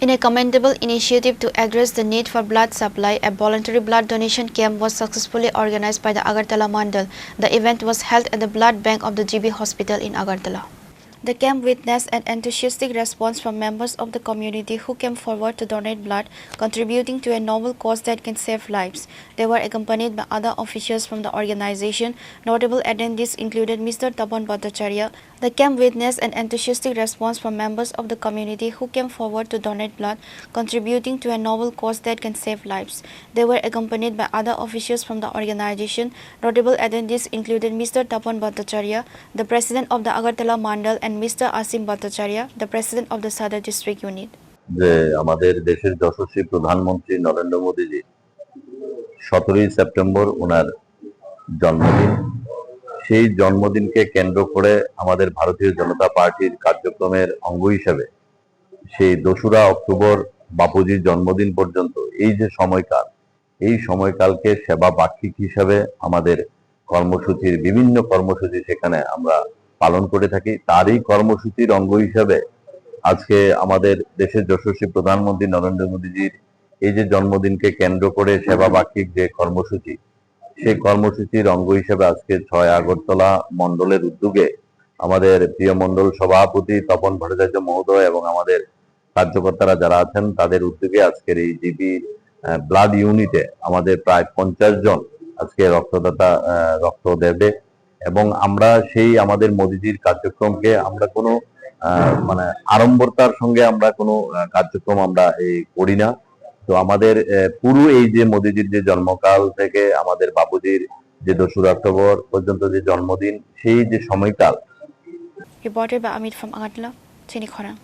In a commendable initiative to address the need for blood supply, a voluntary blood donation camp was successfully organized by the Agartala Mandal. The event was held at the blood bank of the GB hospital in Agartala. The camp witnessed an enthusiastic response from members of the community who came forward to donate blood, contributing to a noble cause that can save lives. They were accompanied by other officials from the organization. Notable attendees included Mr. Tapan Bhattacharya. The camp witnessed an enthusiastic response from members of the community who came forward to donate blood, contributing to a noble cause that can save lives. They were accompanied by other officials from the organization. Notable attendees included Mr. Tapan Bhattacharya, the president of the Agartala Mandal, and Mr. Asim Bhattacharya, the president of the Sadar district unit. যে আমাদের দেশের যশস্বী প্রধানমন্ত্রী নরেন্দ্র মোদীজি 17 September ওনার জন্মদিন। সেই জন্মদিনকে কেন্দ্র করে আমাদের ভারতীয় জনতা পার্টির কার্যক্রমের অঙ্গ হিসেবে সেই 2রা অক্টোবর বাপুজির জন্মদিন পর্যন্ত এই যে সময়কাল, এই সময়কালকে সেবা বার্ষিক হিসাবে আমাদের কর্মসূচির বিভিন্ন কর্মসূচি সেখানে আমরা পালন করে থাকি। তারই কর্মসূচির অঙ্গ হিসাবে আজকে আমাদের দেশের যশস্বী প্রধানমন্ত্রী নরেন্দ্র মোদীজির এই যে জন্মদিনকে কেন্দ্র করে সেবা বার্ষিক যে কর্মসূচি, সেই কর্মসূচির অঙ্গ হিসেবে আজকে 6 আগরতলা মন্ডলের উদ্যোগে আমাদের প্রিয় মন্ডল সভাপতি তপন ভট্টাচার্য মহোদয় এবং আমাদের কার্যকর্তারা যারা আছেন তাদের উদ্যোগে আজকের এই জিবি ব্লাড ইউনিটে আমাদের প্রায় 50 জন আজকে রক্ত দেবে। এবং আমরা সেই আমাদের মোদীজির কার্যক্রমকে আমরা কোনো মানে আড়ম্বরতার সঙ্গে আমরা কোনো কার্যক্রম আমরা করি না। তো আমাদের পুরো এই যে মোদীজির যে জন্মকাল থেকে আমাদের বাপুজির যে 2রা অক্টোবর পর্যন্ত যে জন্মদিন, সেই যে সময়কাল। Reported by Amit from Agartala, Chini, Khorang.